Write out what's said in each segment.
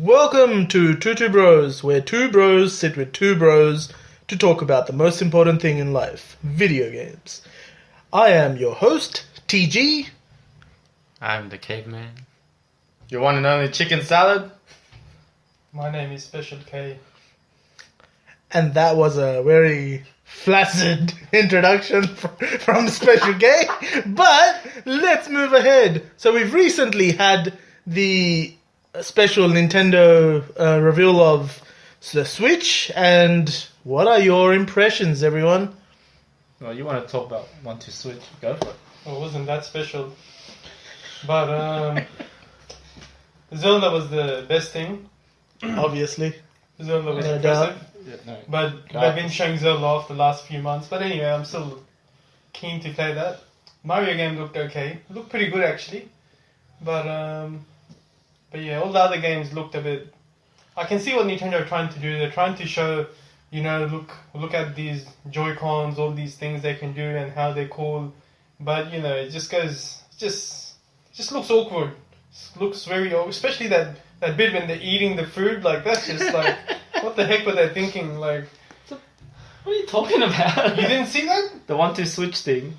Welcome to Two Bros, where two bros sit with two bros to talk about the most important thing in life, video games. I am your host, TG. I'm the Caveman. Your one and only chicken salad. My name is Special K. And that was a very flaccid introduction from Special K. But let's move ahead. So we've recently had the special Nintendo reveal of the Switch, and what are your impressions, everyone? Well, you want to talk about 1-2 Switch? Go for it. Well, it wasn't that special. But Zelda was the best thing. Obviously. Zelda was No impressive. Yeah, no. But they've been showing Zelda off the last few months. But anyway, I'm still keen to play that. Mario game looked okay. It looked pretty good actually. But yeah, all the other games looked a bit... I can see what Nintendo are trying to do. They're trying to show, you know, look at these Joy-Cons, all these things they can do and how they're cool. But, you know, it just goes... just looks awkward. It looks very... Especially that bit when they're eating the food. Like, that's just like... what the heck were they thinking? Like... What are you talking about? You didn't see that? The 1-2 Switch thing.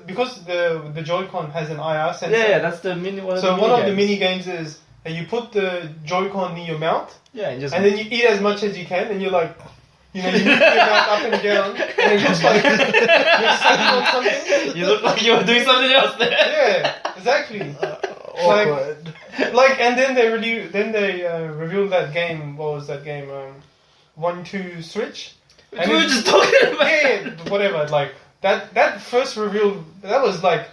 Because the Joy-Con has an IR sensor. Yeah, that's the mini one. So one of the mini games is that you put the Joy-Con in your mouth, yeah, and then you eat as much as you can, and you're like, you know, you move your mouth up and down, and it looks like you're sucking on something. You look like you were doing something else there. Yeah, exactly. Awkward. And then they revealed that game. What was that game? 1-2 Switch. And we were just talking about. Yeah, whatever. Like that first reveal, that was like,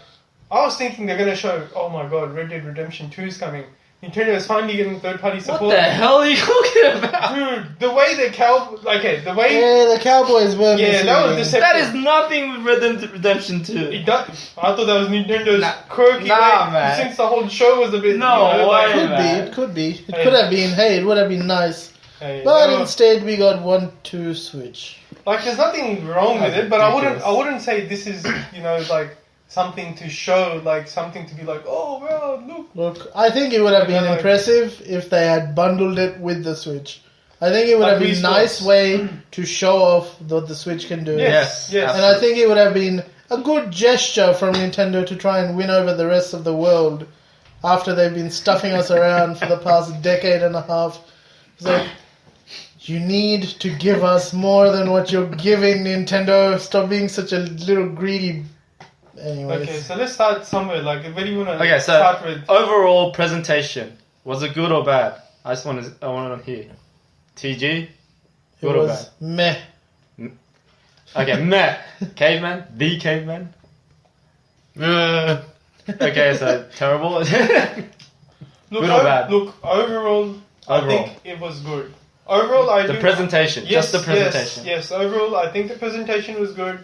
I was thinking they're gonna show. Oh my god, Red Dead Redemption 2 is coming. Nintendo is finally getting third-party support. What the hell are you talking about? Dude, the way the way. Yeah, the Cowboys were Yeah, that was deceptive. That is nothing with Red Dead Redemption 2. It does. I thought that was Nintendo's quirky way. man. Since the whole show was a bit. No, you know, why? like, It could be. It could have been. Hey, it would have been nice. hey, But they were- instead, we got 1-2 Switch. Like, there's nothing wrong with That's it, but ridiculous. I wouldn't say this is, you know, like something to show, like something to be like, oh well, look. Look, I think it would have been Yeah, like- impressive if they had bundled it with the Switch. I think it would Like have been a Wii nice Sports. way to show off what the Switch can do. Yes, yes. And I think it would have been a good gesture from Nintendo to try and win over the rest of the world after they've been stuffing us around for the past decade and a half. It's like, you need to give us more than what you're giving, Nintendo. Stop being such a little greedy. Anyways. Okay, so let's start somewhere. Like, where do you want to Okay, so start with? overall presentation, was it good or bad? I want to hear. TG, It good or was meh. bad? Okay, meh. Caveman, the Caveman. Okay, so terrible. Look, good or bad? Look, overall, I Overall. think it was good. Overall, I The do. presentation, Yes, just the presentation. Yes, overall, I think the presentation was good.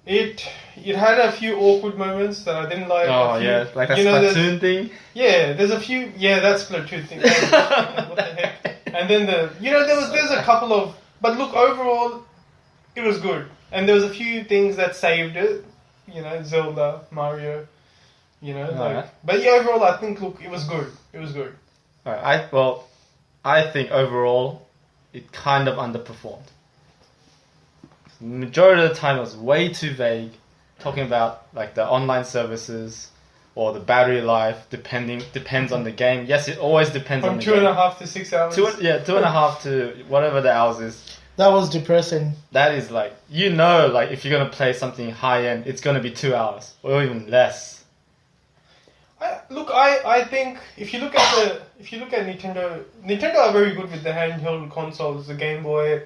It had a few awkward moments that I didn't like. Oh a few, yeah, like that you know, there's- Splatoon thing. Yeah, there's a few. Yeah, that's Splatoon thing. What the heck? And then there's a couple of. But look, overall, it was good. And there was a few things that saved it. You know, Zelda, Mario. You know, Alright. but yeah, overall, I think it was good. It was good. Alright, I think overall it kind of underperformed. Majority of the time it was way too vague, talking about like the online services or the battery life depends on the game. Yes, it always depends on From the 2.5 game. to 6 hours. 2.5 to whatever the hours is. That was depressing. That is like, you know, like if you're gonna play something high end, it's gonna be 2 hours or even less. I think if you look at Nintendo are very good with the handheld consoles, the Game Boy,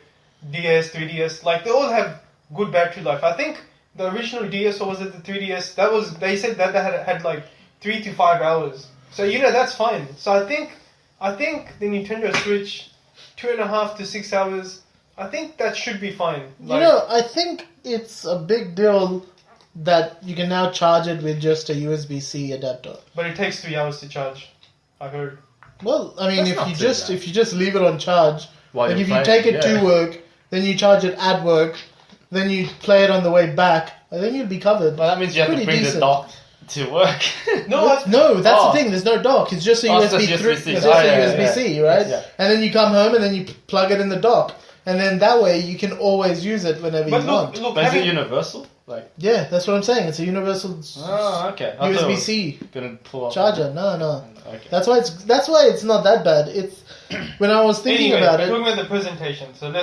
DS, 3DS. Like they all have good battery life. I think the original DS, or was it the 3DS? They said that had like 3 to 5 hours. So you know that's fine. So I think the Nintendo Switch 2.5 to 6 hours. I think that should be fine. Like, You know, I think it's a big deal that you can now charge it with just a USB-C adapter. but it takes 3 hours to charge. I heard. Well, I mean, That's not too bad. if you just leave it on charge, While like you're if you playing, take it yeah. to work, then you charge it at work, then you play it on the way back, I think you'd be covered. Well, that means you have to Pretty bring decent. the to work. No, that's Oh. the thing. There's no dock. It's just a Oh, it's USB just 3. USB-C. It's just Oh, a yeah, USB-C, yeah. right? Yeah. And then you come home and then you plug it in the dock, and then that way you can always use it whenever But you want. look, But is it having, universal? Like, Yeah, that's what I'm saying. It's a universal oh, okay. I thought it was USB-C gonna pull off. charger. No. Okay. That's why it's not that bad. It's when I was thinking anyway, about we're it, talking about the presentation. So are we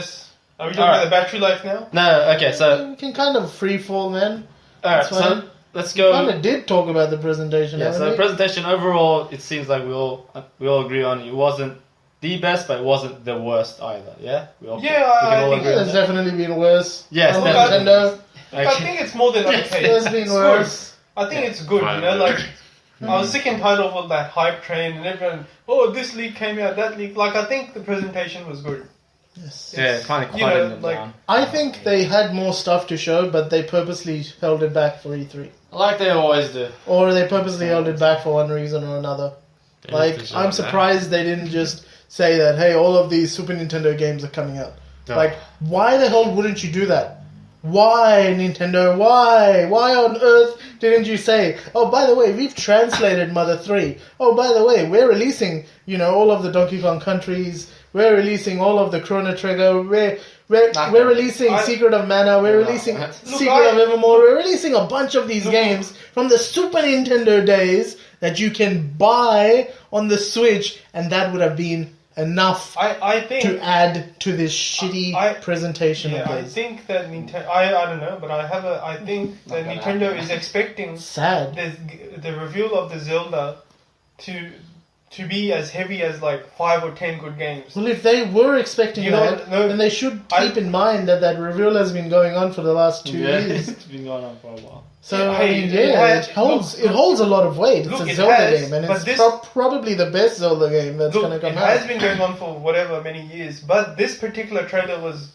talking Alright. about the battery life now? No, okay. So, you can kind of free fall, man. all right. That's fine. So let's We go. kind of did talk about the presentation. Yeah, haven't so the we? presentation overall, it seems like we all agree on it wasn't the best, but it wasn't the worst either. Yeah, we all Yeah, we can I all think agree on There's that. definitely been worse. Yes, On definitely. Nintendo, I Okay. think it's more than okay. there's been It's worse. good. I think it's good, you know, like I was sick and tired of all that hype train and everyone, oh, this leak came out, that leak. Like, I think the presentation was good. Yes. Yeah, finally you quieted know, them like- down. I think they had more stuff to show, but they purposely held it back for E3. Like they always do. Or they purposely held it back for one reason or another. Like, I'm surprised they didn't just say that, hey, all of these Super Nintendo games are coming out. Oh. Like, why the hell wouldn't you do that? Why, Nintendo? Why? Why on earth didn't you say, oh, by the way, we've translated Mother 3. Oh, by the way, we're releasing, all of the Donkey Kong countries. We're releasing all of the Chrono Trigger. We're releasing Secret of Mana. We're releasing Secret of Evermore. We're releasing a bunch of these games from the Super Nintendo days that you can buy on the Switch, and that would have been enough I think to add to this shitty presentation of I these. think that Nintendo. I don't know, but I think that gonna Nintendo is expecting Sad. the reveal of the Zelda to be as heavy as like 5 or 10 good games. Well, if they were expecting You know, that, no, then they should keep in mind that reveal has been going on for the last 2 Yeah, years. it's been going on for a while. So Yeah, I mean, it it holds a lot of weight. It's look, a it Zelda has, game, and but it's this- probably the best Zelda game that's Look, going to it come has out. been going on for whatever many years, but this particular trailer was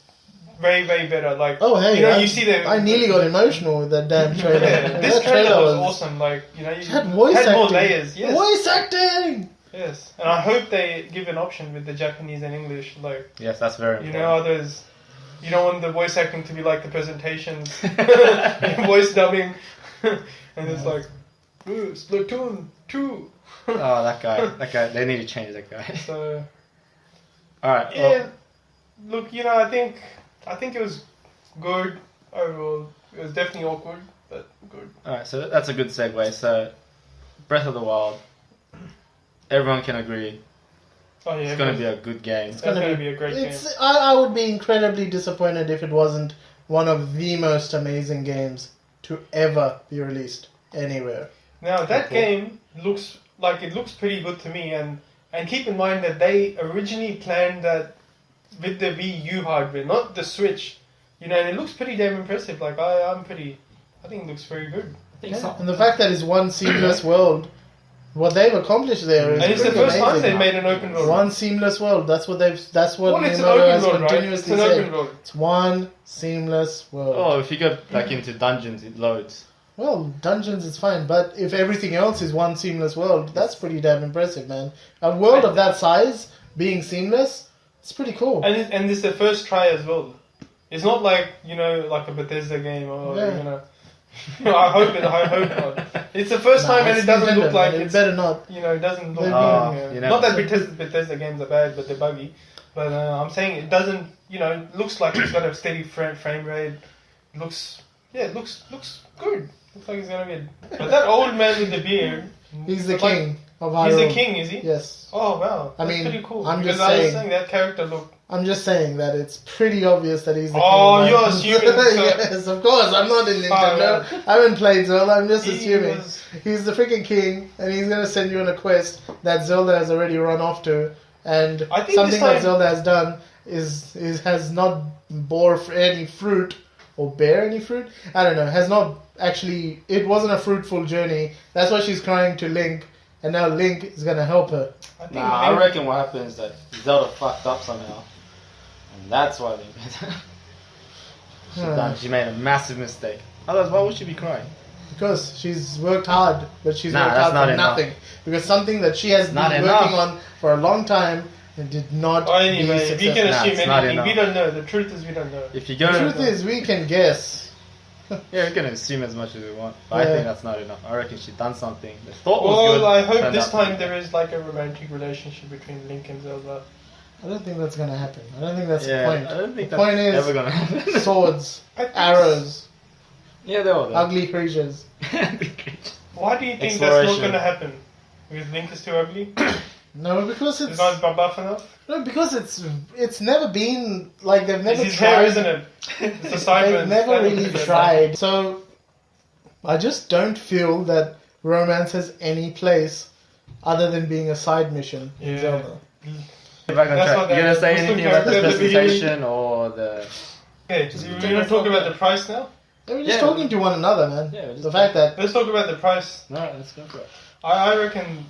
very, very better. Like, Oh hey, you see the. I nearly got emotional with that damn trailer. Yeah, this That trailer was awesome. Like, you It had voice had acting. more layers. Yes, Voice acting. yes, and I hope they give an option with the Japanese and English. Like, Yes, that's very you important. know, others. You don't want the voice acting to be like the presentations, voice dubbing, and it's like, ooh, Splatoon 2. Oh, that guy. They need to change that guy. So All right. yeah, Well, look, I think it was good overall. It was definitely awkward, but good. all right. So that's a good segue. So, Breath of the Wild. Everyone can agree Oh yeah, it's going to be a good game. It's going to be a great game. I would be incredibly disappointed if it wasn't one of the most amazing games to ever be released anywhere. Now that Cool. game looks pretty good to me, and keep in mind that they originally planned that with the Wii U hardware, not the Switch. And it looks pretty damn impressive. Like I think it looks very good. I think so. And the fact that it's one seamless world, what they've accomplished there is And it's the pretty first time amazing. they made an open world. One seamless world. That's what well, it's an Miyamoto open has world, right? It's continuously an said. open world. It's one seamless world. Oh, if you go like into dungeons, it loads. Well, dungeons is fine, but if everything else is one seamless world, that's pretty damn impressive, man. A world of that size being seamless, it's pretty cool. And it's the first try as well. It's not like like a Bethesda game or Yeah. I hope not. It's the first time, and it's it doesn't Nintendo, look like man. It it's. better not. It doesn't look. Oh, know. Not that Bethesda games are bad, but they're buggy. But I'm saying it doesn't. It looks like it's got a steady frame rate. It looks good. Looks like it's gonna be. But that old man with the beard. He's the like- king of Hyrule. He's the king, is he? Yes. Oh wow, I that's mean, pretty cool. I'm because just I was saying- saying that character looked. I'm just saying that it's pretty obvious that he's the Oh, king. you're man. assuming so. Yes, of course. I'm not in Nintendo. yeah. I haven't played Zelda. I'm just He assuming. was- He's the freaking king, and he's going to send you on a quest that Zelda has already run off to. And I think something this that time- Zelda has done is has not bore any fruit or bear any fruit. I don't know. Has not actually. It wasn't a fruitful journey. That's why she's crying to Link, and now Link is going to help her. I think Nah, I reckon what happened is that Zelda fucked up somehow, and that's why she made a massive mistake. Otherwise, why would she be crying? Because she's worked hard, but she's Nah, worked that's hard not for enough. nothing. Because something that she has Not been enough. working on for a long time and did not Oh, anyway, be we can successful. Nah, assume it's not anything. We enough. don't know. The truth is, we don't know. If you go, The truth is, we can guess. Yeah, we can assume as much as we want, but I Yeah. think that's not enough. I reckon she done something. The thought was Well, good. I hope turned this out to be time bad. there is like a romantic relationship between Link and Zelda. I don't think that's gonna happen. I don't think that's Yeah, the point. I don't think the that's point is ever gonna happen. swords, I think arrows, Yeah, they were there. ugly creatures. Why do you think that's not Exploration. going to happen? Because Link is too ugly? No, because It's it's not buff enough? no, because it's never been like they've never It's his tried. hair, isn't it? It's a They've sideburns. never That really looks good. tried. So I just don't feel that romance has any place other than being a side mission in Yeah. Zelda. Back on That's track. what You that gonna say Muslim anything about the character at the beginning- specification or the? Okay, so we're going to talk about the price now? They were just Yeah. talking to one another, man. Yeah, we're just the fact that Let's talk about the price. Alright, let's go for it. I reckon,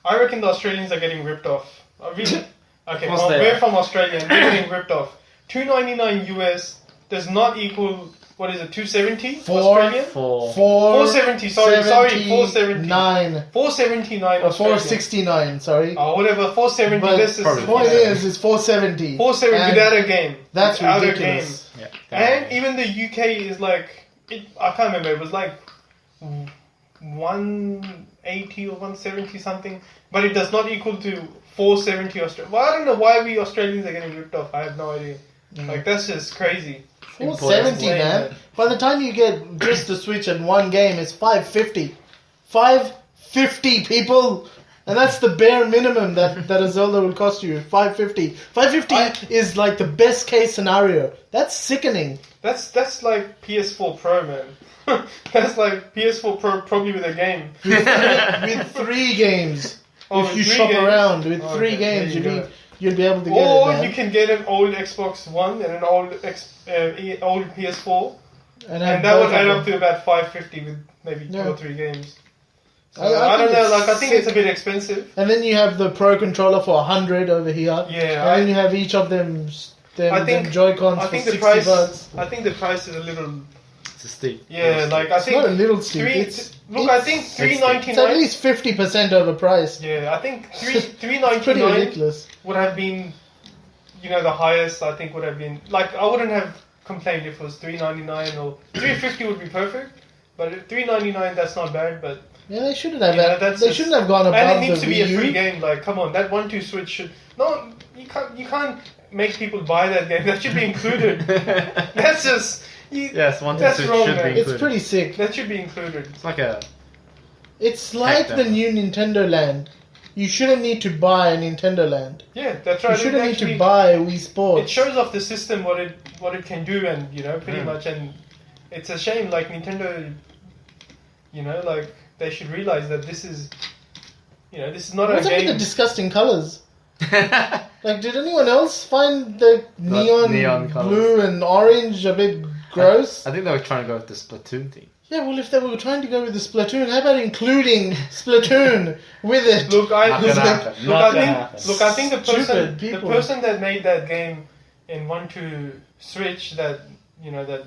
I reckon the Australians are getting ripped off. I really, okay, Of course well, they we're are. from Australia and they're getting ripped off. $2.99 US does not equal, what is it, 270 Australian? For 470, sorry, 470. 9 479 or Australian. 469. Sorry. Or whatever, 470, But this is probably the point is, it's 470. 470 And without a game. That's Without ridiculous. yeah. A game. And even the UK is like, I can't remember, it was like 180 or 170 something, but it does not equal to 470 Australian. Well, I don't know why we Australians are getting ripped off. I have no idea. Like, that's just crazy. 470, Important. man. By the time you get just the Switch and one game, it's 550. 550, people! And that's the bare minimum that a Zelda will cost you. 550. 550 is like the best case scenario. That's sickening. That's like PS4 Pro, man. That's like PS4 Pro probably with a game. With 3 games. Oh, if with you 3 shop games? around with Okay, 3 there games, you go. you'd be able to get Or it, man. you can get an old Xbox One and an old old PS4, have and that would both add of up to about 550 with maybe 2 Yeah. or 3 games. So I I don't think know. it's Like, I think it's a sick. bit expensive. And then you have the Pro controller for 100 over here. Yeah, And then you have each of them, I think- them Joy-Cons I for think 60 the price. bucks. I think the price is a little. It's a steep. Yeah, like I It's think not a little steep. three. It's, Look, I think it's $3.99. at least 50% overpriced. Yeah, I think three It's pretty $3.99 ridiculous. would have been, the highest. I think would have been like I wouldn't have complained if it was $3.99 or $3.50 would be perfect. But at $3.99, that's not bad. But Yeah, they shouldn't have. that's They just- shouldn't have gone above and it needs the to be a Wii free U. game. Like, come on, that 1-2 Switch should no. You can't make people buy that game. That should be included. That's just Yes, one That's Switch wrong, should man. be included. It's pretty sick. that should be included. It's like a. It's like them. the new Nintendo Land. You shouldn't need to buy a Nintendo Land. Yeah, that's You right. shouldn't It need to actually- buy a Wii Sports. It shows off the system what it can do, and pretty Mm. much. And it's a shame, like Nintendo. Like they should realize that this is, this is not What's a up with game. the disgusting colors? Like, did anyone else find the neon colours. blue and orange a bit gross? I think they were trying to go with the Splatoon thing. Yeah, well, if they were trying to go with the Splatoon, how about including Splatoon with it? Look, Not gonna happen. Look, Not I gonna think, happen. look, I think Stupid the people. person that made that game in 1-2 Switch, that that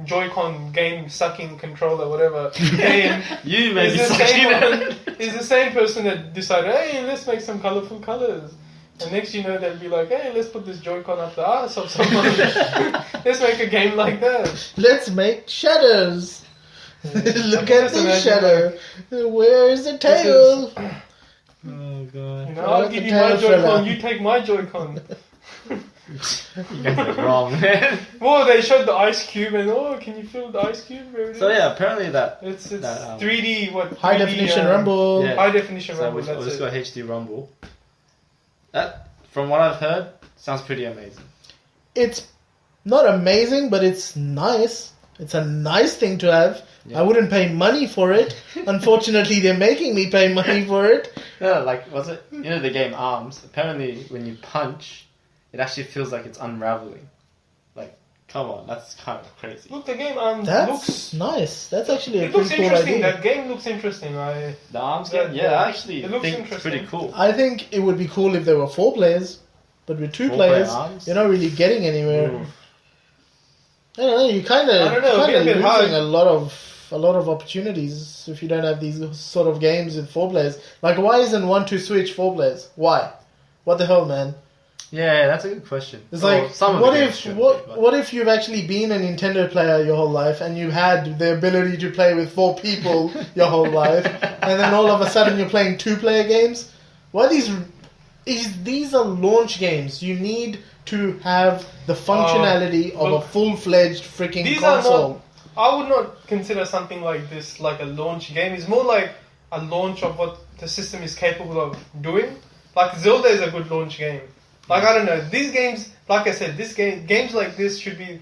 Joy-Con game sucking controller, whatever game, You made is me the same sucking. one, is the same person that decided, hey, let's make some colorful colors. And next you know they'll be like, hey, let's put this Joy-Con up the ass of someone. Let's make a game like that. Let's make shadows. Look at Just the imagine, shadow. Where's the tail? Oh god. I'll Let give the you my tail fella. Joy-Con, you take my Joy-Con. You guys are wrong, man. Well, they showed the ice cube and can you feel the ice cube? There it So is. yeah, apparently that. It's that, 3D, what? High 3D, definition rumble. Yeah. High definition So rumble, we'll that's just go it. HD Rumble. That, from what I've heard, sounds pretty amazing. It's not amazing, but it's nice. It's a nice thing to have. Yeah. I wouldn't pay money for it. Unfortunately, they're making me pay money for it. No, like, was it? The game ARMS. Apparently, when you punch, it actually feels like it's unraveling. Like, come on, that's kind of crazy. Look, the game That's looks. nice. That's actually a It looks pretty cool interesting. idea. That game looks interesting. The ARMS Yeah, game? yeah. Yeah, I actually It looks think it's interesting. pretty cool. I think it would be cool if there were 4 players, but with 2 Four-player players, arms? you're not really getting anywhere. Oof. I don't know. You kind I don't know, it'd be a of bit losing hard. a lot of opportunities if you don't have these sort of games with 4 players. Like, why isn't 1-2 Switch 4 players? Why? What the hell, man? Yeah, that's a good question. It's Well, like, some of what the games if shouldn't what be, but- what if you've actually been a Nintendo player your whole life and you've had the ability to play with 4 people your whole life, and then all of a sudden you're playing 2-player games? Well, these are launch games. You need to have the functionality of a look, full-fledged freaking these are console. not. I would not consider something like this like a launch game. It's more like a launch of what the system is capable of doing. Like Zelda is a good launch game. Like I don't know, these games, like I said, games like this should be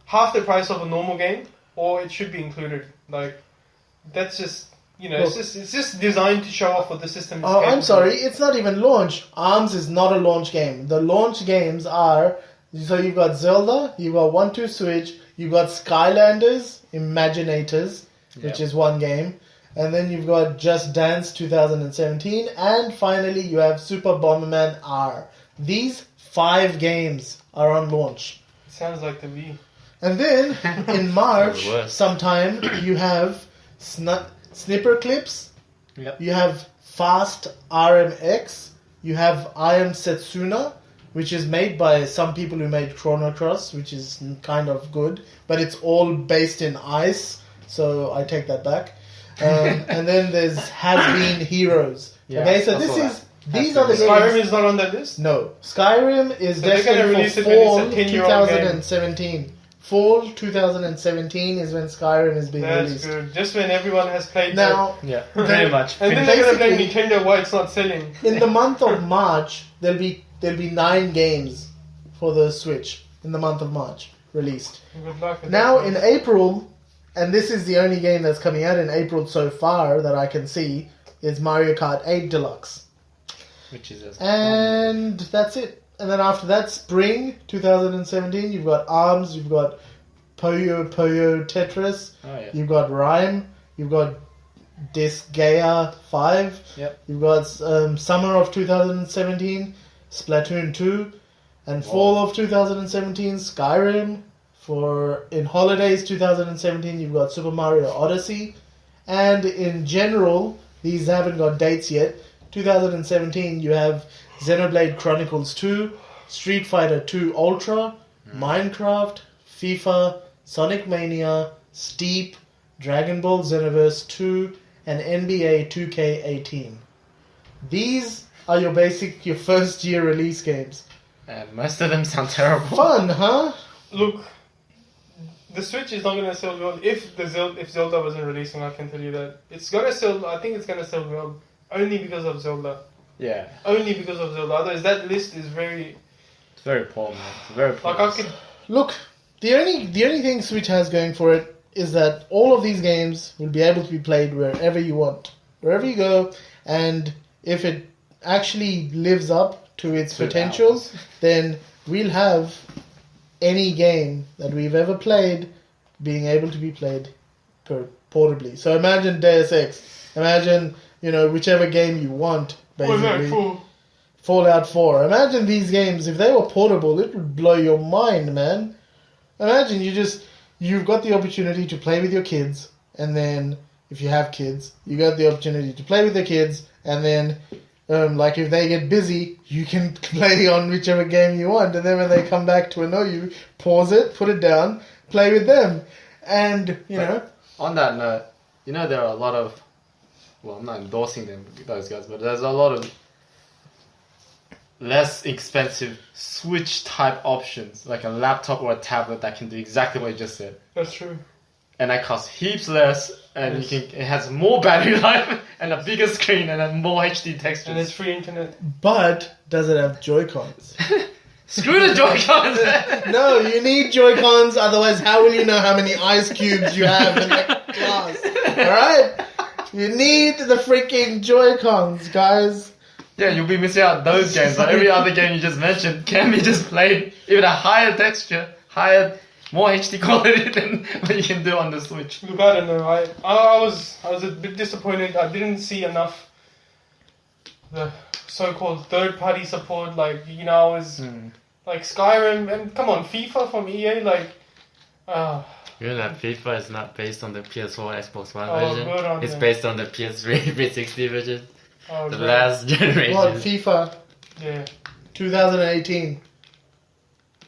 half the price of a normal game, or it should be included. Like that's just Look. it's just designed to show off what the system is. Oh, capable I'm sorry, of. it's not even launch. ARMS is not a launch game. The launch games are, so you've got Zelda, you've got 1-2 Switch, you've got Skylanders, Imaginators, which Yep. is one game, and then you've got Just Dance 2017, and finally you have Super Bomberman R. These 5 games are on launch. Sounds like the Wii. And then in March, the worst. sometime, you have Snipper Clips, Yep. you have Fast RMX, you have I Am Setsuna, which is made by some people who made Chrono Cross, which is kind of good, but it's all based in ice, so I take that back. And then there's Has Been Heroes. Yeah, okay, so I this saw is that. these are the Skyrim games. is not on that list. No, Skyrim is So they're gonna destined release for it when it's a fall 10-year-old game. 2017. Fall 2017 is when Skyrim is being That's released. good. Just when everyone has played Now, Yeah, pretty much. and then they're gonna blame basically- Nintendo why it's not selling. in the month of March, there'll be 9 games for the Switch in the month of March released. Good luck. with Now that. in April, and this is the only game that's coming out in April so far that I can see, is Mario Kart 8 Deluxe. Which is a And that's it. And then after that, spring 2017, you've got ARMS, you've got Puyo Puyo Tetris, oh yeah. you've got Rhyme, you've got Disgaea 5, Yep. you've got summer of 2017, Splatoon 2, and fall of 2017, Skyrim. In holidays 2017, you've got Super Mario Odyssey. And in general, these haven't got dates yet. 2017, you have Xenoblade Chronicles 2, Street Fighter 2 Ultra, Minecraft, FIFA, Sonic Mania, Steep, Dragon Ball Xenoverse 2, and NBA 2K18. These are your first year release games. And most of them sound terrible. Fun, huh? Look, the Switch is not gonna sell well. If Zelda wasn't releasing, I can tell you that it's gonna sell. I think it's gonna sell well only because of Zelda. Yeah, Only because of Zelda. Otherwise, that list is very it's very poor, man. It's very poor. like I could. Look, the only thing Switch has going for it is that all of these games will be able to be played wherever you want, wherever you go, and if it actually lives up to its To potential, ours. then we'll have any game that we've ever played being able to be played portably. So imagine Deus Ex, imagine whichever game you want, basically. Fallout 4. Imagine these games, if they were portable, it would blow your mind, man. Imagine you've got the opportunity to play with your kids, and then, if you have kids, you got the opportunity to play with the kids, and then, like if they get busy, you can play on whichever game you want, and then when they come back to annoy you, pause it, put it down, play with them. And, On that note, there are a lot of, well, I'm not endorsing those guys, but there's a lot of less expensive Switch type options, like a laptop or a tablet that can do exactly what you just said. That's true. And that costs heaps less, and Yes. it has more battery life and a bigger screen and a more HD textures. And it's free internet. but does it have Joy-Cons? Screw the Joy-Cons! No, you need Joy-Cons, otherwise how will you know how many ice cubes you have in that glass? Alright? You need the freaking Joy-Cons, guys. Yeah, you'll be missing out those games, but every other game you just mentioned can be just played even a higher texture, more HD quality than what you can do on the Switch. Look, I don't know. I was a bit disappointed. I didn't see enough the so-called third-party support. Like I was like Skyrim and come on, FIFA from EA. Like, You know that FIFA is not based on the PS4 Xbox One Oh, version. good on It's them. based on the PS3 360 version. oh, The great. last generation. What, FIFA? Yeah. 2018.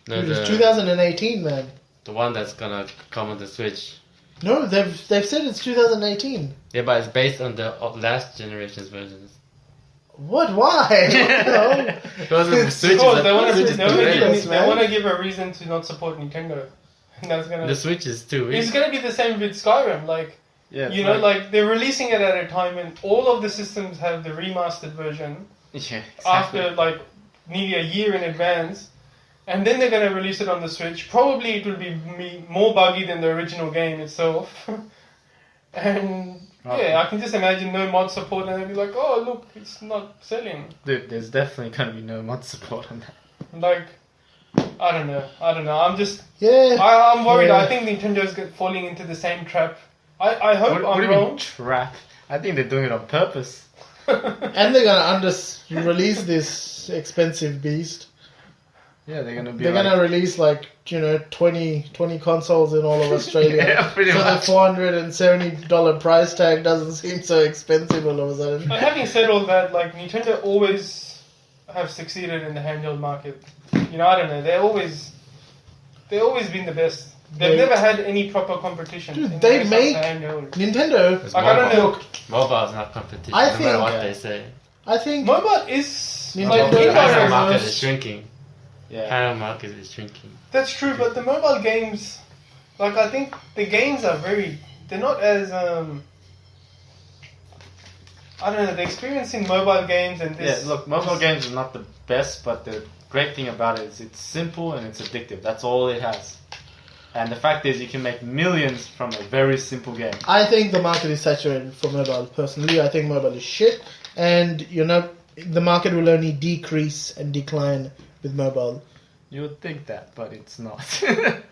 No, It was 2018, man. the one that's gonna come on the Switch. No, they've said it's 2018. Yeah, but it's based on the last generation's versions. What? Why? No. Because the It's Switch is Because a- they want Switch to is they too late. man. give a reason to not support Nintendo. And that's gonna. The Switch is too It's weak. gonna be the same with Skyrim. Like Yeah, you know, like they're releasing it at a time when all of the systems have the remastered version yeah, exactly. after like nearly a year in advance, and then they're gonna release it on the Switch. Probably it will be more buggy than the original game itself. And yeah, I can just imagine no mod support, and they'll be like, "Oh, look, it's not selling." Dude, there's definitely gonna be no mod support on that. Like, I don't know. I'm just, Yeah. I'm worried. Yeah. I think Nintendo's falling into the same trap. I hope What do I'm you mean wrong. trap? I think they're doing it on purpose. And they're gonna release this expensive beast. Yeah, they're gonna be They're like, gonna release 20 consoles in all of Australia. Yeah, pretty so much. the $470 price tag doesn't seem so expensive all of a sudden. But having said all that, like Nintendo always have succeeded in the handheld market. You know, I don't know. They've always been the best. They've They- never had any proper competition. Dude, in they when it comes make- to handheld. Nintendo, It's Like, I don't mobile. know. Mobile is not competition, I no matter think- what they say. I think Mobile is Nintendo like The is Nintendo handheld the market most- is shrinking. yeah. Handheld market is shrinking. That's true, but the mobile games, like I think the games are they're not as I don't know, the experience in mobile games and this. Yeah, look, mobile games are not the best, but the great thing about it is it's simple and it's addictive. That's all it has. And the fact is, you can make millions from a very simple game. I think the market is saturated for mobile. Personally, I think mobile is shit, and the market will only decrease and decline with mobile. You would think that, but it's not.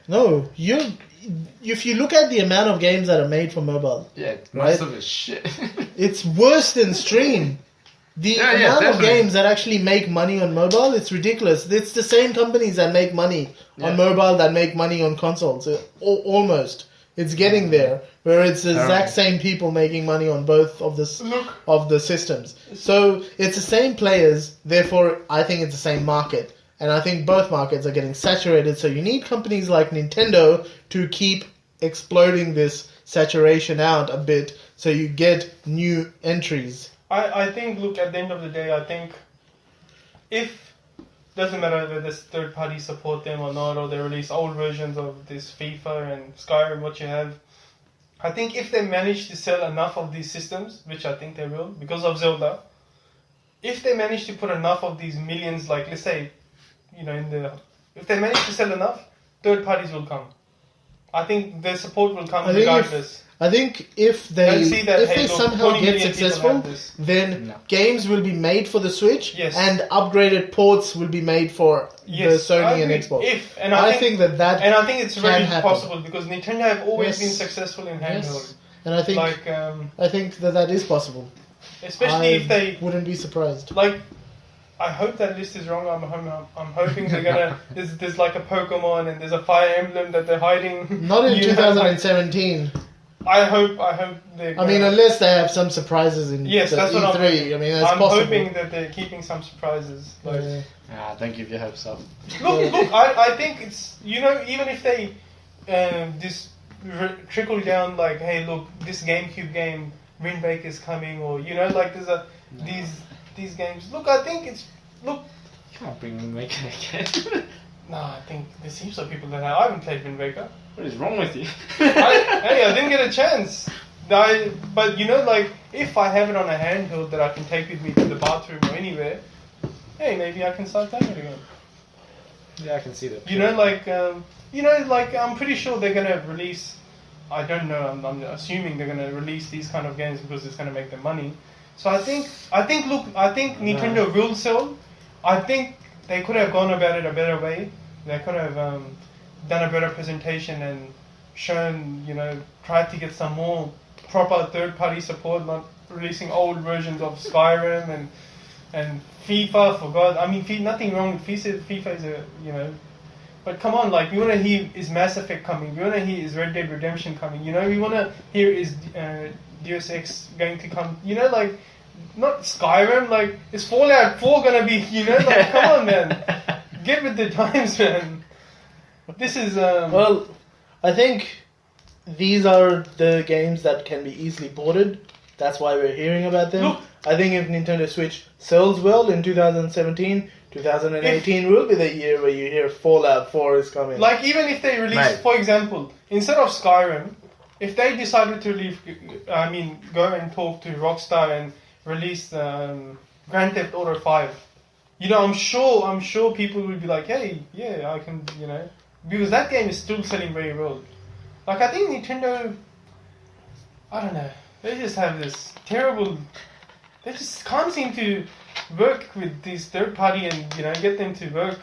No, if you look at the amount of games that are made for mobile, yeah, Right. most of it's shit. it's worse than stream. The Yeah, amount of definitely. games that actually make money on mobile, it's ridiculous. It's the same companies that make money Yeah. on mobile that make money on consoles. Almost. It's getting there, where it's the exact same people making money on both of the systems. So it's the same players, therefore I think it's the same market. And I think both markets are getting saturated, so you need companies like Nintendo to keep exploding this saturation out a bit so you get new entries. I think, look, at the end of the day, I think if, doesn't matter whether this third party support them or not, or they release old versions of this FIFA and Skyrim, what you have, I think if they manage to sell enough of these systems, which I think they will, because of Zelda, if they manage to put enough of these millions, like let's say, if they manage to sell enough, third parties will come. I think their support will come I think regardless. I think if they They'll see that, hey, look, somehow 20 get million people successful, have this. then No. games will be made for the Switch, Yes. and upgraded ports will be made for Yes, the I Sony and agree. Xbox. And I think that and I think it's can very happen. possible because Nintendo have always Yes. been successful in handheld. Yes. And I think Like, that is possible. especially if they wouldn't be surprised. like. I hope that list is wrong. I'm hoping they're gonna. There's like a Pokemon and there's a Fire Emblem that they're hiding. Not in You know, like, 2017. I hope they're. I mean, unless they have some surprises in Yes, the that's what I'm E3. hoping. I mean, that's I'm possible. hoping that they're keeping some surprises. Like, Yeah. Don't give your hopes up. look, I think it's, even if they just trickle down like, hey, look, this GameCube game, Wind Waker is coming, or like there's these games. Look, I think it's You can't bring Wind Waker again. no, I think there seems like people that I haven't played Wind Waker. What is wrong with you? I didn't get a chance. But like if I have it on a handheld that I can take with me to the bathroom or anywhere, hey, maybe I can start playing it again. Yeah, I can see that. Like I'm pretty sure they're gonna release. I don't know. I'm assuming they're gonna release these kind of games because it's gonna make them money. So I think Nintendo will sell. I think they could have gone about it a better way. They could have done a better presentation and shown, tried to get some more proper third-party support, not releasing old versions of Skyrim and FIFA. For God, I mean, nothing wrong with FIFA. FIFA is but come on, like we want to hear is Mass Effect coming? We want to hear is Red Dead Redemption coming? We want to hear is Deus Ex going to come? Like not Skyrim. Like, is Fallout 4 gonna be? You know, like, come on, man, get with the times, man. This is Well, I think these are the games that can be easily ported. That's why we're hearing about them. Look. I think if Nintendo Switch sells well in 2017, 2018 will be the year where you hear Fallout 4 is coming. like, even if they release, Mate. for example, instead of Skyrim, if they decided to go and talk to Rockstar and release Grand Theft Auto 5, you know, I'm sure people would be like, hey, yeah, I can, you know, because that game is still selling very well. Like, I think Nintendo, I don't know, they just have this terrible, they just can't seem to work with these third party and, you know, get them to work,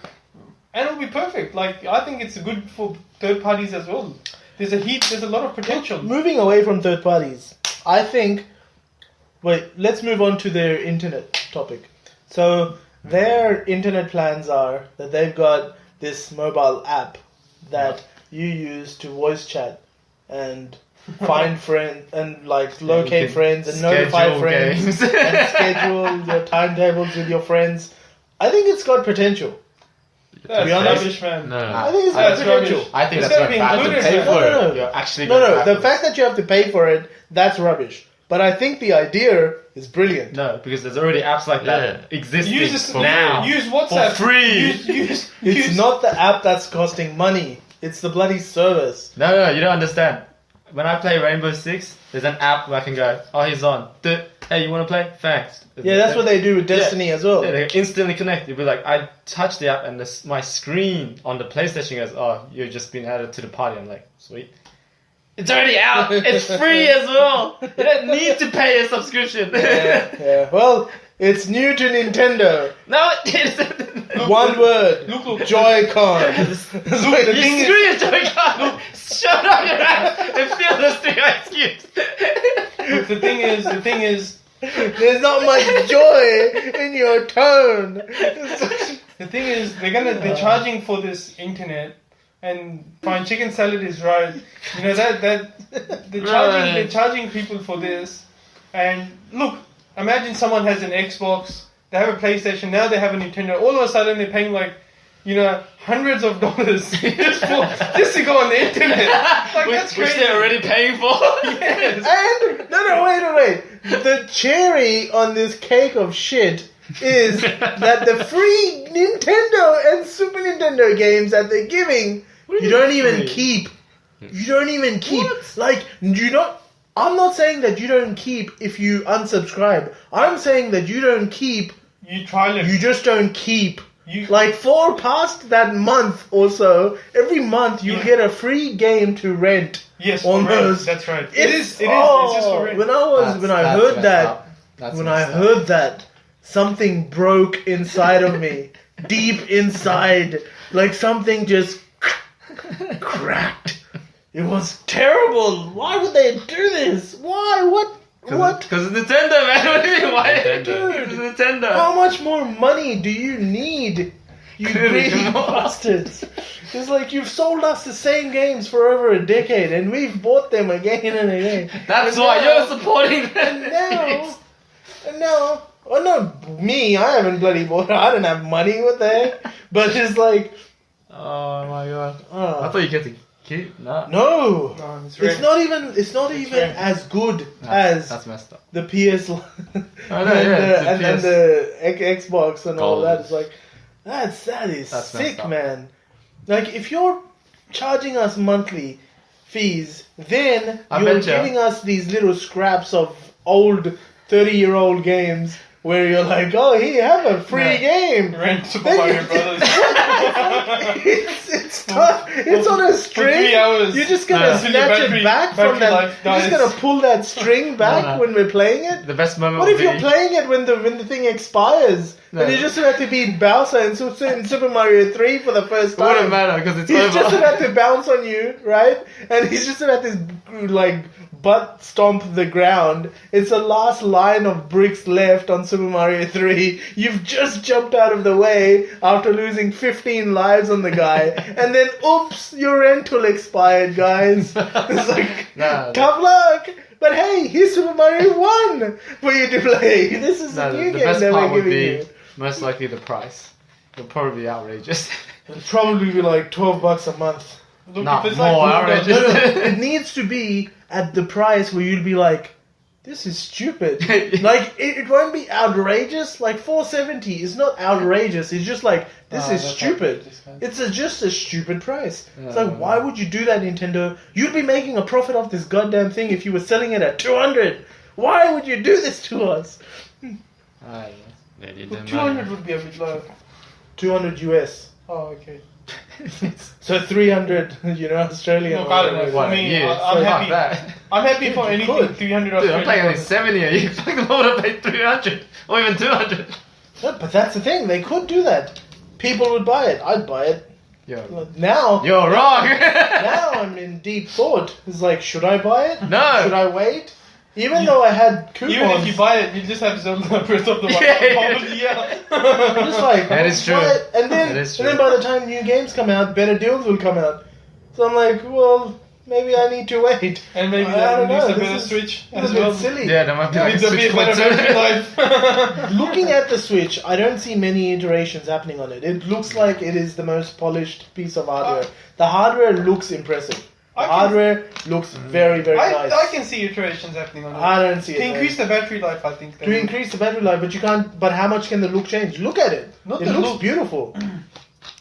and it'll be perfect. Like, I think it's good for third parties as well. There's a lot of potential. Moving away from third parties, I think. Wait, let's move on to their internet topic. So, their internet plans are that they've got this mobile app that you use to voice chat and find friends and like locate friends and notify schedule friends games. and schedule your timetables with your friends. I think it's got potential. That's be honest- rubbish, man. No. I think it's got That's potential. rubbish. I think It's that's gotta what be I have to included, pay man. for No, it. no. You're actually No, gonna no, have the to- fact that you have to pay for it, that's rubbish. But I think the idea is brilliant. No, because there's already apps like that Yeah. existing Use this now. Use WhatsApp For free. Use It's not the app that's costing money. It's the bloody service. No, you don't understand. When I play Rainbow Six, there's an app where I can go, oh, he's on. Hey, you want to play? Thanks. Yeah, that's what they do with Destiny as well. Yeah, they instantly connect. You'll be like, I touch the app and my screen on the PlayStation goes, oh, you've just been added to the party. I'm like, sweet. It's already out. It's free as well. You don't need to pay a subscription. Yeah. Well, it's new to Nintendo. No, it isn't. One word. Look. Joy-Con. The You thing is, screw your Joy-Con. Shut up your ass and feel those 3 ice cubes. the thing is, There's not much joy in your tone. the thing is, they're charging for this internet, and fine, chicken salad is right. You know that they're charging people for this, and look, imagine someone has an Xbox, they have a PlayStation, now they have a Nintendo. All of a sudden, they're paying like, you know, hundreds of dollars just to go on the internet. Like, that's Which crazy. they're already paying for. Yes. And wait. The cherry on this cake of shit is that the free Nintendo and Super Nintendo games that they're giving, you don't even keep. You don't even keep. Like, you don't. I'm not saying that you don't keep if you unsubscribe. I'm saying that you don't keep. You trial it. You just don't keep. You- Like, for past that month or so, every month you Yeah. get a free game to rent. Yes, almost. That's right. It It is. is. It's just for rent. When I heard that, when I heard that, something broke inside of me, deep inside, like something just cracked. It was terrible. Why would they do this? Why? What? Because it's Nintendo, man. What do you mean? Why? Nintendo. It's Nintendo. How much more money do you need? You Clearly greedy more. bastards. It's like you've sold us the same games for over a decade and we've bought them again and again. That's And why now- you're supporting them. And now, oh no, me, I haven't bloody bought it. I don't have money, what the heck? But it's like, Oh my god. I uh, thought you get to keep. No. no. No, it's It's rent. not even rent. as good as That's messed up. the PS I know, and, yeah, and the Xbox and all Gold. that. It's like that is That's sick, messed up. man. Like if you're charging us monthly fees, then I you're betcha. giving us these little scraps of old 30-year-old games where you're like, oh, here, have a free Yeah. game. Rent Super Mario Brothers. It's tough. It's on a string. 3 hours. You're just gonna No. snatch Battery- it back battery from that. life You're just dies. gonna pull that string back No. when we're playing it. The best moment What would if you're be- playing it when the thing expires? No. And you're just about to beat Bowser in Super Mario 3 for the first It time. wouldn't matter because it's He's over. just about to bounce on you, right? And he's just about to like butt stomp the ground. It's the last line of bricks left on Super Mario 3. You've just jumped out of the way after losing 15 lives on the guy, and then oops, your rental expired, guys. It's like Nah. tough luck. But hey, here's Super Mario 1 for you to play. This is a new the game best that part we're would giving be you. most likely the price. It'll probably be outrageous. It'll probably be like $12 a month. Look, Not if it's more like outrageous. No, it needs to be at the price where you'd be like, this is stupid. Like, it won't be outrageous. Like, $4.70 is not outrageous. It's just like, this is that's stupid. outrageous, It's just a stupid price. It's Yeah. like, why would you do that, Nintendo? You'd be making a profit off this goddamn thing if you were selling it at 200. Why would you do this to us? Alright. They did But them 200 would be a bit low. 200 US. Oh, okay. So 300, Australian. Look, I don't know. What For a me, year. I'm Fuck happy. that. I'm happy for You anything could. 300 Dude, I'm paying only Australian 70 a year. Fucking would have paid 300 or even 200. No, but that's the thing. They could do that. People would buy it. I'd buy it. Yo, Now, you're wrong. now I'm in deep thought. It's like, should I buy it? No. Should I wait? Even though I had coupons. Even if you buy it, you just have Zelda Breath of the Wild. Yeah. Probably, yeah. I'm just like, That is true. why? And then, That is and then true. by the time new games come out, better deals will come out. So I'm like, well, maybe I need to wait. And maybe I they'll don't know, release a this better is- Switch It's as a bit well. silly. Yeah, there might be like a With the Switch bit better for battery life. Looking at the Switch, I don't see many iterations happening on it. It looks like it is the most polished piece of hardware. The hardware looks impressive. The I can- hardware looks very, very nice. I can see iterations happening on it. I don't see it. To man. increase the battery life, I think. To increase the battery life, but you can't. But how much can the look change? Look at it. Not it the looks look. beautiful.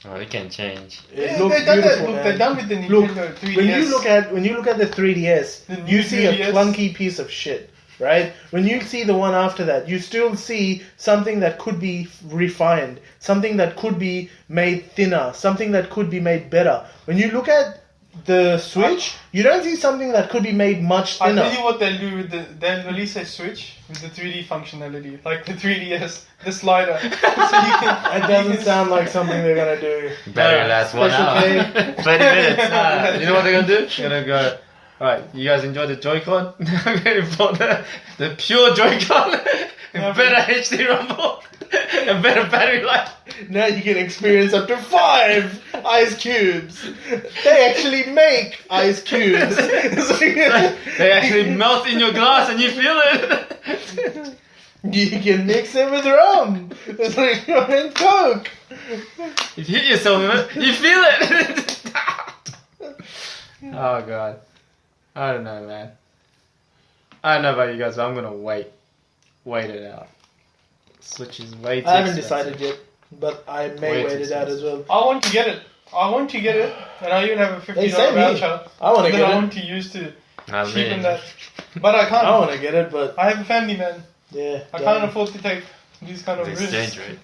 Oh, it can change. It Yeah, looks they've done that. beautiful, Look, man. they're done with the Nintendo Look, 3DS. when you look at the 3DS, The you new see a 3DS. clunky piece of shit, right? When you see the one after that, you still see something that could be refined, something that could be made thinner, something that could be made better. When you look at the Switch, you don't see something that could be made much I'll thinner. tell you what they'll do with they'll release a Switch with the 3D functionality, like the 3DS, the slider. So you can, It doesn't sound like something they're gonna do. Better last 1 Special hour. K. 20 minutes. Nah, you know what they're gonna do? They're gonna go, alright, you guys enjoy the Joy-Con? I'm gonna import the pure Joy-Con and better HD rumble and better battery life. Now you can experience up to 5 ice cubes. They actually make ice cubes. It's like- They actually melt in your glass and you feel it. You can mix it with rum. It's like you're in Coke. If you hit yourself with it, you feel it. Oh god. I don't know, man. I don't know about you guys, but I'm gonna wait it out. Switch is way too I haven't expensive. decided yet, but I may Way wait too it out as well. I want to get it. And I even have a $50 same here. voucher I want to that get I it. want to use to Not cheapen me. that. But I can't. I want to get it, but I have a family, man. yeah. I damn. can't afford to take these kind of The risks. exchange rate.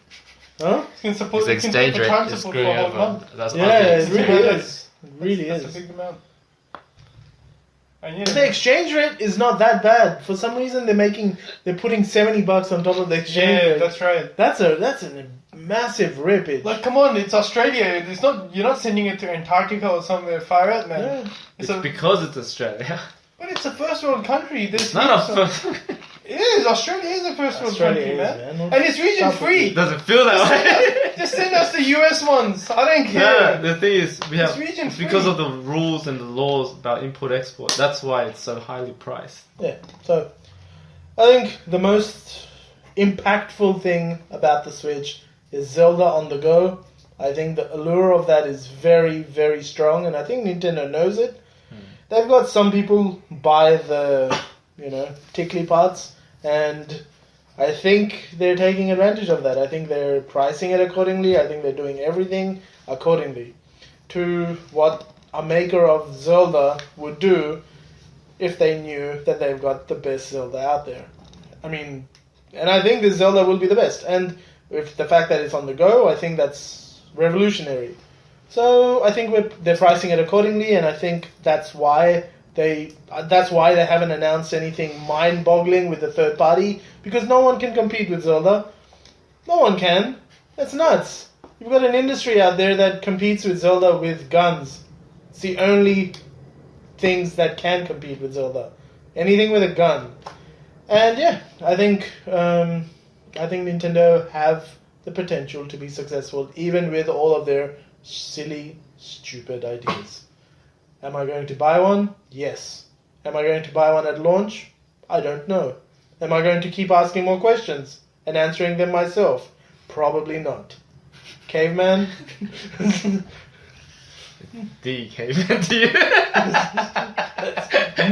Huh? It can support. The it can pay exchange for rate child is support screwing for a whole everyone. month. That's Yeah, it obvious. really Yeah. is. It really That's is. a big amount. And But the exchange rate is not that bad. For some reason, they're putting $70 on top of the exchange yeah, rate. that's right. That's a massive rippage. Like, come on, it's Australia. It's not. You're not sending it to Antarctica or somewhere far out, man. Yeah. It's a, because it's Australia. but it's a first world country. There's It's not heaps a of- It is. Australia is a first world Australia country, is, man. man. And it's region Stop free. It doesn't feel that way. Just send us the US ones. I don't Yeah, care. the thing is, we It's have region it's because free. of the rules and the laws about import export. That's why it's so highly priced. Yeah. So, I think the most impactful thing about the Switch is Zelda on the go. I think the allure of that is very, very strong, and I think Nintendo knows it. They've got some people buy the, tickly parts, and I think they're taking advantage of that. I think they're pricing it accordingly. I think they're doing everything accordingly to what a maker of Zelda would do if they knew that they've got the best Zelda out there. I mean, and I think this Zelda will be the best. And with the fact that it's on the go, I think that's revolutionary. So I think they're pricing it accordingly, and I think that's why they haven't announced anything mind-boggling with the third party, because no one can compete with Zelda. No one can. That's nuts. You've got an industry out there that competes with Zelda with guns. It's the only things that can compete with Zelda. Anything with a gun. And yeah, I think Nintendo have the potential to be successful, even with all of their silly, stupid ideas. Am I going to buy one? Yes. Am I going to buy one at launch? I don't know. Am I going to keep asking more questions and answering them myself? Probably not. Caveman? D Caveman to you.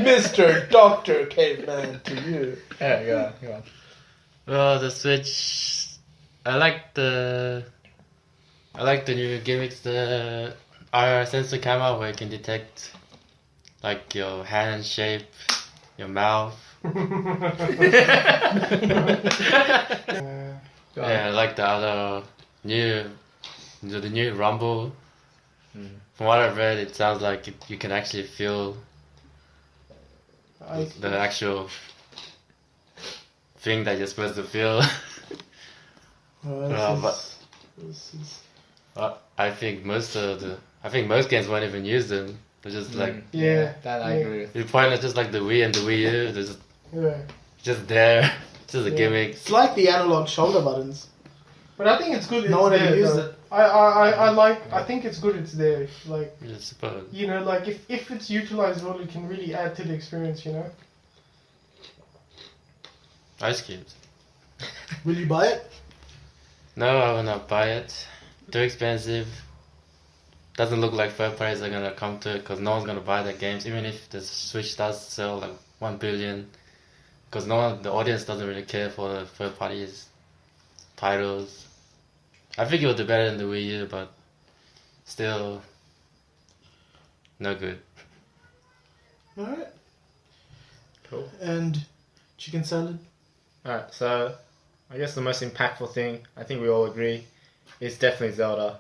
Mr. Dr. Caveman to you. Yeah, go on. Well, the Switch, I like the new gimmicks, the IR sensor camera where you can detect like your hand shape, your mouth. Yeah, I like the other the new Rumble. From what I've read, it sounds like you can actually feel the actual thing that you're supposed to feel. I think most games won't even use them. They're just like That I agree with. you're pointing at just like the Wii and the Wii U. They're just there. It's just a gimmick. It's like the analog shoulder buttons. But I think it's good. No one it's ever there, used though. it. I think it's good. It's there. Like I suppose. you know, like if it's utilized well, it can really add to the experience. You know. Ice cubes. Will you buy it? No, I will not buy it. Too expensive. Doesn't look like third parties are gonna come to it because no one's gonna buy the games, even if the Switch does sell like 1 billion. Because the audience doesn't really care for the third parties titles. I think it would do better than the Wii U, but still no good. Alright. Cool. And chicken salad? Alright, so I guess the most impactful thing, I think we all agree, is definitely Zelda.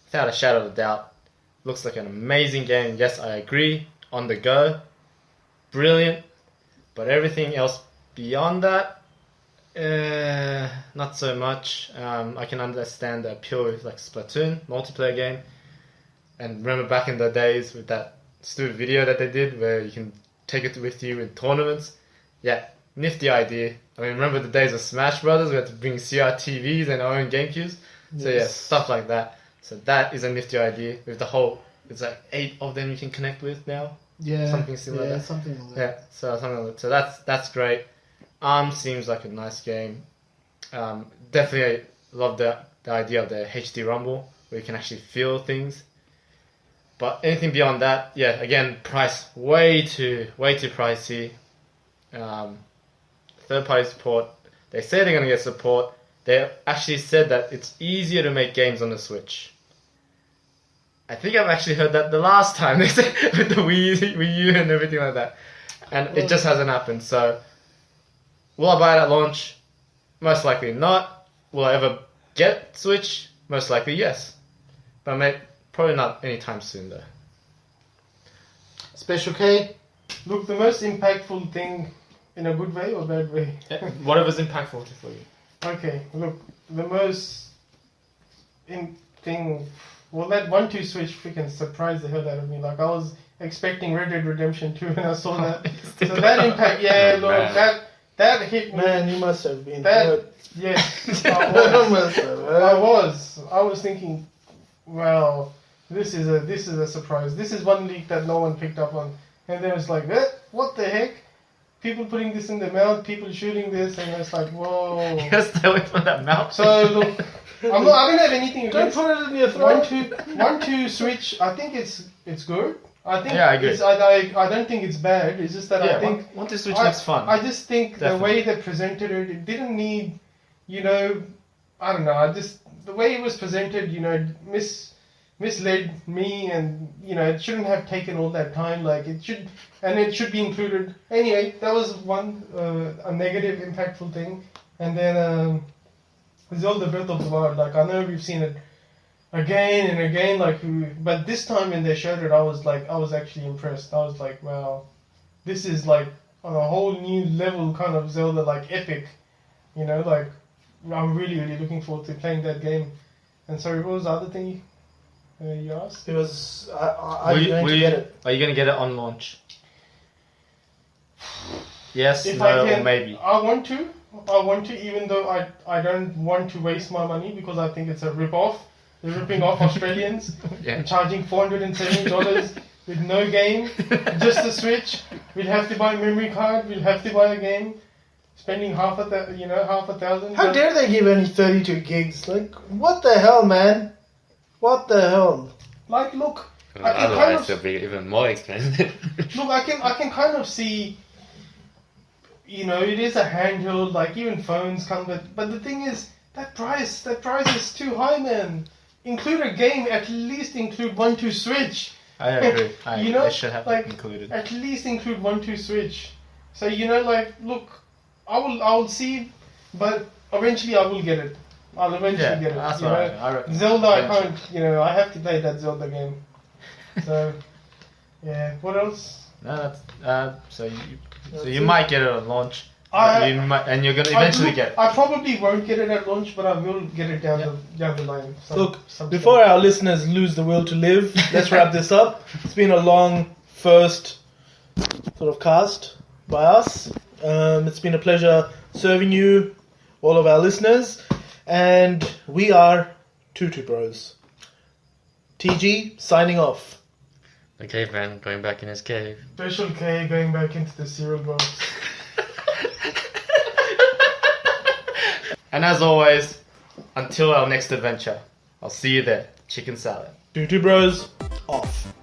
Without a shadow of a doubt. Looks like an amazing game. Yes, I agree. On the go. Brilliant. But everything else beyond that, not so much. I can understand the appeal with like Splatoon, multiplayer game. And remember back in the days with that stupid video that they did where you can take it with you in tournaments. Yeah, nifty idea. I mean, remember the days of Smash Brothers? We had to bring CRTVs and our own GameCubes. So yeah, stuff like that. So that is a nifty idea with the whole, it's like 8 of them you can connect with now. Yeah. Something similar. Yeah, Like that. something like that. Yeah, so something like that. So that's great. Seems like a nice game. Definitely love the idea of the HD Rumble where you can actually feel things. But anything beyond that, yeah, again, price way too pricey. Third party support. They say they're gonna get support. They actually said that it's easier to make games on the Switch. I think I've actually heard that the last time they said with the Wii U and everything like that. And it just hasn't happened. So, will I buy it at launch? Most likely not. Will I ever get Switch? Most likely yes. But probably not anytime soon though. Special K? Look, the most impactful thing, in a good way or bad way? Whatever's impactful for you. Okay, look, the most thing. Well, that 1-2 Switch freaking surprised the hell out of me. Like, I was expecting Red Dead Redemption 2 when I saw that. So that impact, yeah, look, Man. that hit me. Man, you must have been That- hurt. Yes, You must have hurt. I was thinking, wow, this is a surprise. This is one leak that no one picked up on. And then it's like, what the heck? People putting this in their mouth, people shooting this, and it's like, whoa. Just stay away from that mouth. So look, I don't have anything Don't against put it in your throat. 1-2 Switch. I think it's good. I think Yeah, I agree. I don't think it's bad. It's just that I think 1-2 Switch looks fun. I just think Definitely. the way they presented it, it didn't need, I don't know. The way it was presented, misled me, and it shouldn't have taken all that time. Like it should be included. Anyway, that was one a negative, impactful thing, and then Zelda Breath of the Wild. Like I know we've seen it again and again, but this time when they showed it, I was actually impressed. I was like, wow, this is like on a whole new level kind of Zelda, like epic. Like I'm really, really looking forward to playing that game. And sorry, what was the other thing you asked? It was. I'm going to get it. Are you going to get it on launch? Yes, If no, I can, or maybe. I want to, even though I don't want to waste my money because I think it's a rip-off. They're ripping off Australians Yeah. and charging $470 with no game, just the Switch. We'd have to buy a memory card. We'd have to buy a game, spending half a thousand. How dare they give only 32 gigs? Like, what the hell, man? What the hell? Like, look, I can Otherwise, kind it'll be even more expensive. look, I can kind of see. It is a handheld. Like even phones come with. But the thing is, that price is too high, man. Include a game. At least include 1-2 Switch. I agree. I agree. They should have like, included. At least include 1-2 Switch. So like, look, I will see, but eventually I will get it. I'll eventually get it. That's what I reckon. Zelda, Eventually. I can't. I have to play that Zelda game. So, yeah. What else? No, that's so you might get it at launch. I- And you're gonna eventually get it. I probably won't get it at launch, but I will get it down the line. Look, before our listeners lose the will to live, let's wrap this up. It's been a long first sort of cast by us. It's been a pleasure serving you, all of our listeners. And we are Tutu Bros. TG, signing off. The caveman going back in his cave. Special K going back into the cereal box. And as always, until our next adventure, I'll see you there. Chicken salad. Tutu Bros, off.